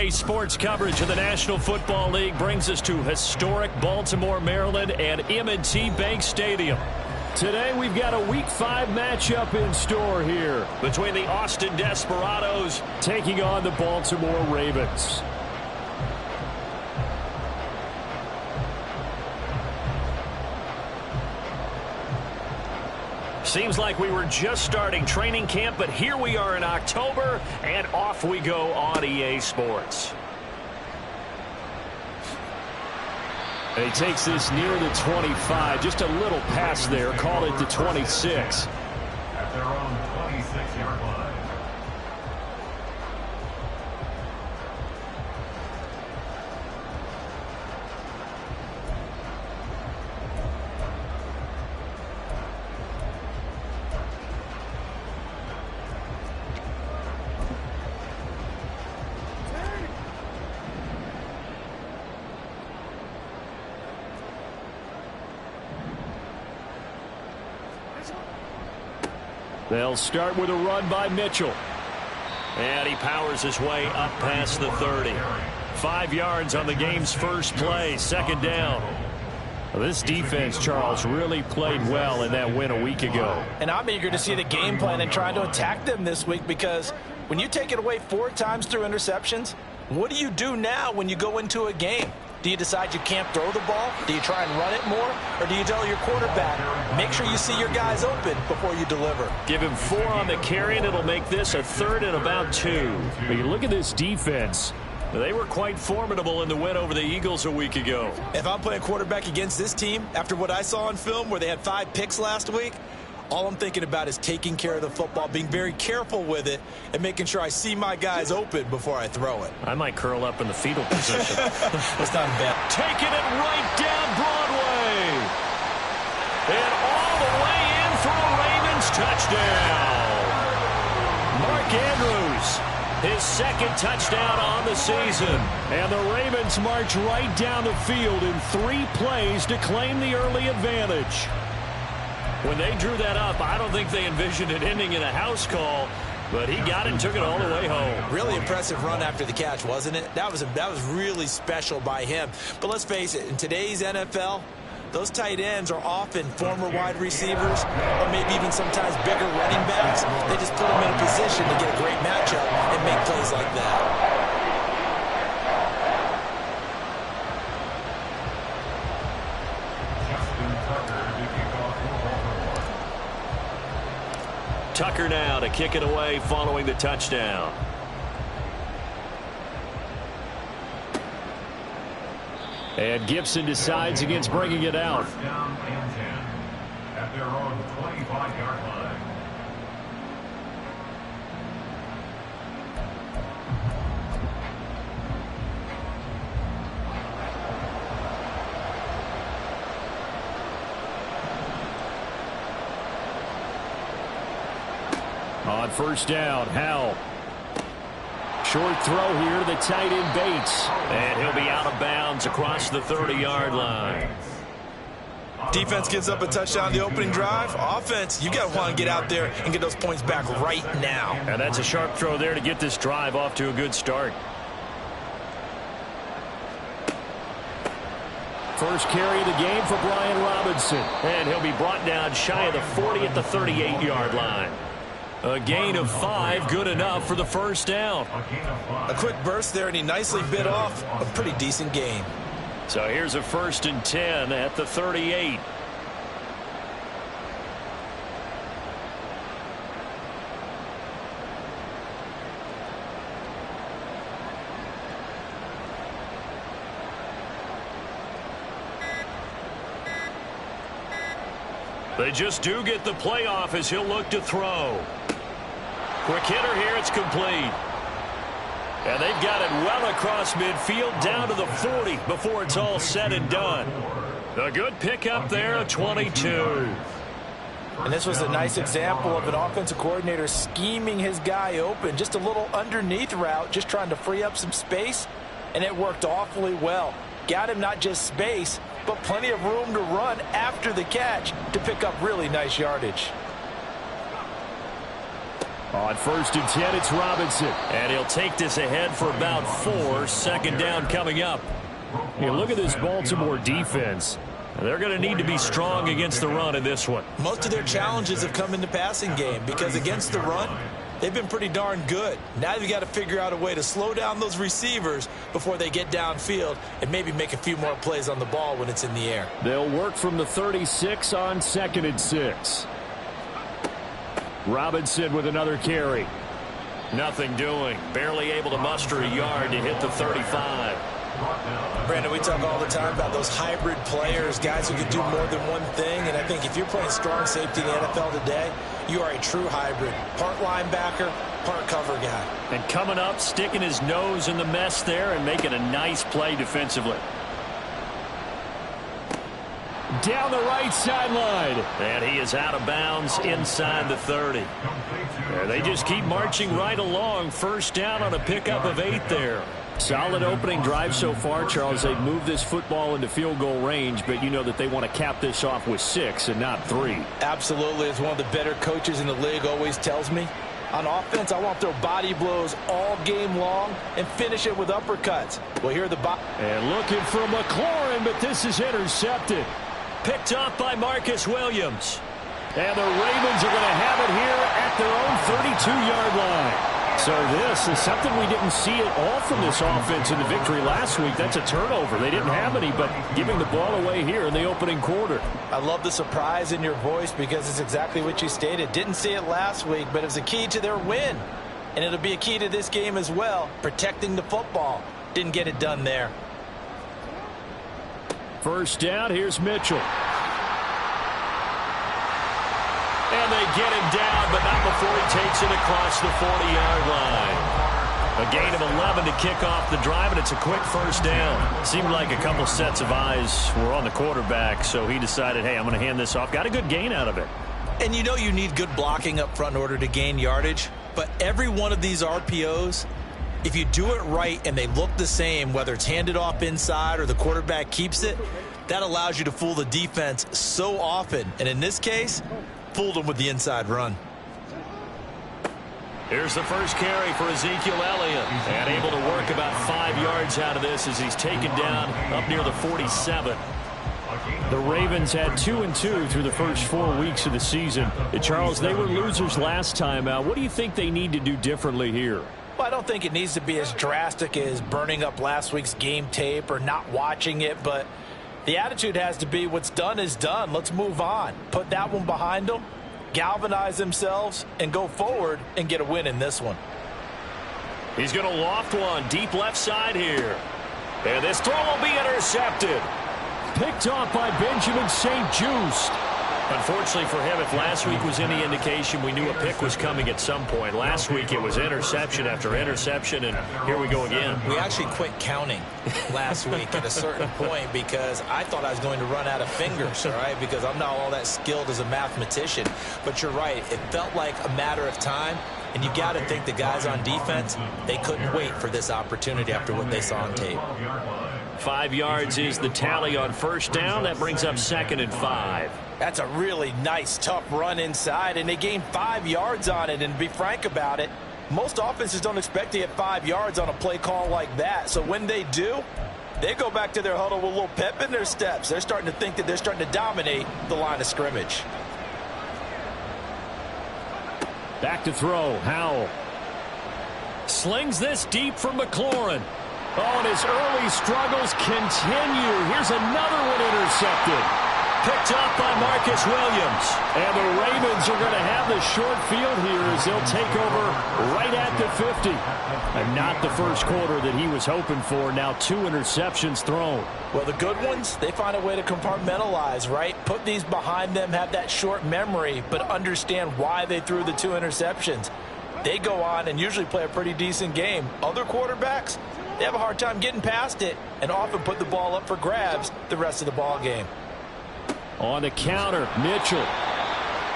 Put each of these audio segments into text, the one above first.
EA Sports coverage of the National Football League brings us to historic Baltimore, Maryland and M&T Bank Stadium. Today we've got a Week 5 matchup in store here between the Austin Desperados taking on the Baltimore Ravens. Seems like we were just starting training camp, but here we are in October, and off we go on EA Sports. And he takes this near the 25, just a little pass there, call it the 26. At their own 26-yard line. They'll start with a run by Mitchell. And he powers his way up past the 30. 5 yards on the game's first play, second down. This defense, Charles, really played well in that win a week ago. And I'm eager to see the game plan and try to attack them this week, because when you take it away 4 times through interceptions, what do you do now when you go into a game? Do you decide you can't throw the ball? Do you try and run it more? Or do you tell your quarterback, make sure you see your guys open before you deliver? Give him 4 on the carry, and it'll make this a 3rd and about 2. But you look at this defense. They were quite formidable in the win over the Eagles a week ago. If I'm playing quarterback against this team, after what I saw on film where they had 5 picks last week, all I'm thinking about is taking care of the football, being very careful with it, and making sure I see my guys open before I throw it. I might curl up in the fetal position. That's not bad. Taking it right down Broadway. And all the way in for a Ravens touchdown. Mark Andrews, his 2nd touchdown on the season. And the Ravens march right down the field in 3 plays to claim the early advantage. When they drew that up, I don't think they envisioned it ending in a house call, but he got it and took it all the way home. Really impressive run after the catch, wasn't it? That was really special by him. But let's face it, in today's NFL, those tight ends are often former wide receivers or maybe even sometimes bigger running backs. They just put them in a position to get a great matchup and make plays like that. Tucker now to kick it away following the touchdown. And Gibson decides against bringing it out. First down and 10 at their own 25-yard line. On first down, Howell. Short throw here to the tight end Bates. And he'll be out of bounds across the 30-yard line. Defense gives up a touchdown the opening drive. Offense, you got to want to get out there and get those points back right now. And that's a sharp throw there to get this drive off to a good start. First carry of the game for Brian Robinson. And he'll be brought down shy of the 40 at the 38-yard line. A gain of 5, good enough for the first down. A quick burst there, and he nicely bit off a pretty decent gain. So here's a 1st and 10 at the 38. They just do get the playoff as he'll look to throw. Quick hitter here, it's complete. And they've got it well across midfield down to the 40 before it's all said and done. A good pickup there, a 22. And this was a nice example of an offensive coordinator scheming his guy open. Just a little underneath route, just trying to free up some space, and it worked awfully well. Got him not just space, but plenty of room to run after the catch to pick up really nice yardage. On 1st and 10, it's Robinson. And he'll take this ahead for about 4. Second down coming up. Hey, look at this Baltimore defense. They're going to need to be strong against the run in this one. Most of their challenges have come in the passing game because against the run, they've been pretty darn good. Now they've got to figure out a way to slow down those receivers before they get downfield and maybe make a few more plays on the ball when it's in the air. They'll work from the 36 on 2nd and 6. Robinson with another carry. Nothing doing. Barely able to muster a yard to hit the 35. Brandon, we talk all the time about those hybrid players, guys who can do more than one thing. And I think if you're playing strong safety in the NFL today, you are a true hybrid. Part linebacker, part cover guy. And coming up, sticking his nose in the mess there and making a nice play defensively. Down the right sideline. And he is out of bounds inside the 30. Yeah, they just keep marching right along. First down on a pickup of 8 there. Solid opening drive so far, Charles. They've moved this football into field goal range, but you know that they want to cap this off with 6 and not 3. Absolutely. As one of the better coaches in the league always tells me, on offense, I want to throw body blows all game long and finish it with uppercuts. Well, here are the and looking for McLaurin, but this is intercepted. Picked up by Marcus Williams. And the Ravens are going to have it here at their own 32-yard line. So this is something we didn't see at all from this offense in the victory last week. That's a turnover. They didn't have any, but giving the ball away here in the opening quarter. I love the surprise in your voice because it's exactly what you stated. Didn't see it last week, but it was a key to their win. And it'll be a key to this game as well, protecting the football. Didn't get it done there. First down, here's Mitchell. And they get him down, but not before he takes it across the 40-yard line. A gain of 11 to kick off the drive, and it's a quick first down. Seemed like a couple sets of eyes were on the quarterback, so he decided, hey, I'm going to hand this off. Got a good gain out of it. And you know you need good blocking up front in order to gain yardage, but every one of these RPOs, if you do it right and they look the same, whether it's handed off inside or the quarterback keeps it, that allows you to fool the defense so often. And in this case, fooled them with the inside run. Here's the first carry for Ezekiel Elliott. And able to work about 5 yards out of this as he's taken down up near the 47. The Ravens had 2-2 through the first 4 weeks of the season. Charles, they were losers last time out. What do you think they need to do differently here? Well, I don't think it needs to be as drastic as burning up last week's game tape or not watching it, but the attitude has to be what's done is done. Let's move on. Put that one behind them, galvanize themselves, and go forward and get a win in this one. He's going to loft one deep left side here. And this throw will be intercepted. Picked off by Benjamin St-Juste. Unfortunately for him, if last week was any indication, we knew a pick was coming at some point. Last week it was interception after interception, and here we go again. We actually quit counting last week at a certain point because I thought I was going to run out of fingers, all right, because I'm not all that skilled as a mathematician. But you're right. It felt like a matter of time, and you got to think the guys on defense, they couldn't wait for this opportunity after what they saw on tape. 5 yards is the tally on first down. That brings up 2nd and 5. That's a really nice, tough run inside, and they gained 5 yards on it. And to be frank about it, most offenses don't expect to get 5 yards on a play call like that. So when they do, they go back to their huddle with a little pep in their steps. They're starting to think that they're starting to dominate the line of scrimmage. Back to throw, Howell. Slings this deep for McLaurin. Oh, and his early struggles continue. Here's another one intercepted. Picked up by Marcus Williams. And the Ravens are going to have the short field here as they'll take over right at the 50. And not the first quarter that he was hoping for. Now 2 interceptions thrown. Well, the good ones, they find a way to compartmentalize, right? Put these behind them, have that short memory, but understand why they threw the 2 interceptions. They go on and usually play a pretty decent game. Other quarterbacks, they have a hard time getting past it and often put the ball up for grabs the rest of the ball game. On the counter, Mitchell.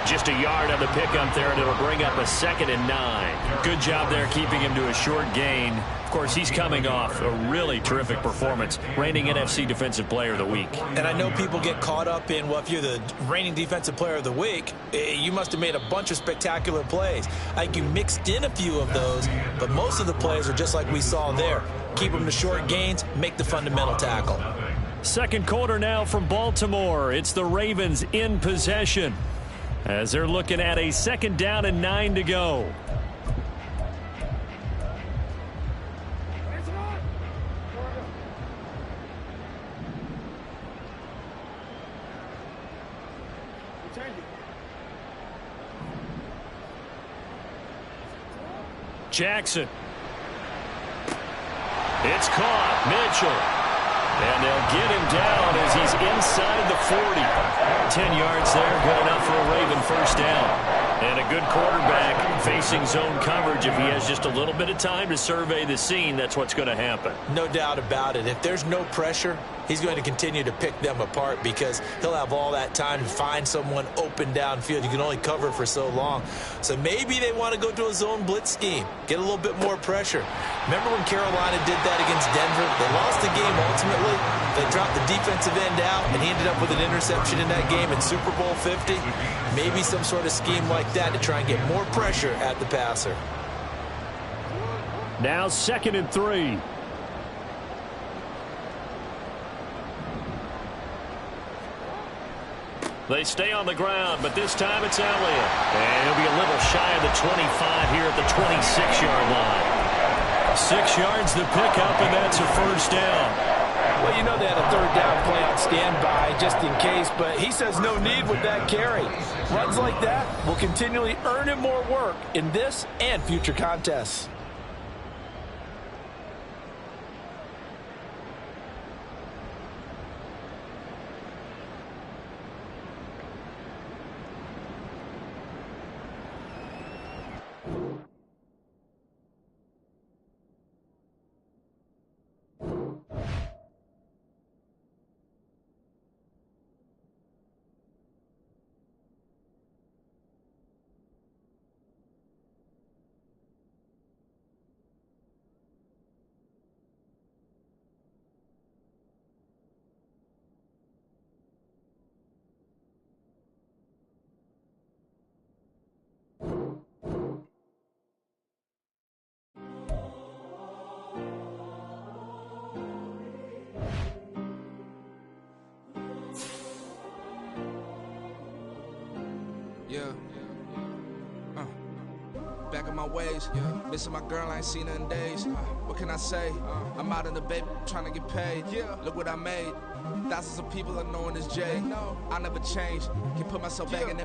Just a yard on the pickup there, and it'll bring up a 2nd and 9. Good job there keeping him to a short gain. Of course, he's coming off a really terrific performance, reigning NFC Defensive Player of the Week. And I know people get caught up in, well, if you're the reigning Defensive Player of the Week, you must have made a bunch of spectacular plays. I think you mixed in a few of those, but most of the plays are just like we saw there. Keep them to short gains, make the fundamental tackle. Second quarter now from Baltimore. It's the Ravens in possession as they're looking at a 2nd down and 9 to go. Jackson. It's caught. Mitchell. And they'll get him down as he's inside the 40. 10 yards there, good enough for a Raven first down. And a good quarterback facing zone coverage. If he has just a little bit of time to survey the scene, that's what's going to happen. No doubt about it. If there's no pressure, he's going to continue to pick them apart because he'll have all that time to find someone open downfield. You can only cover for so long. So maybe they want to go to a zone blitz scheme, get a little bit more pressure. Remember when Carolina did that against Denver? They lost the game ultimately. They dropped the defensive end out, and he ended up with an interception in that game in Super Bowl 50. Maybe some sort of scheme like that to try and get more pressure at the passer. Now 2nd and 3. They stay on the ground, but this time it's Elliott. And he'll be a little shy of the 25 here at the 26-yard line. 6 yards the pickup, and that's a first down. Well, you know they had a 3rd down play on standby just in case, but he says no need with that carry. Runs like that will continually earn him more work in this and future contests. Yeah. Back in my ways. Missing my girl, I ain't seen her in days. What can I say? I'm out in the baby, trying to get paid. Look what I made. Thousands of people are knowing this Jay. I never change. Can put myself back in that.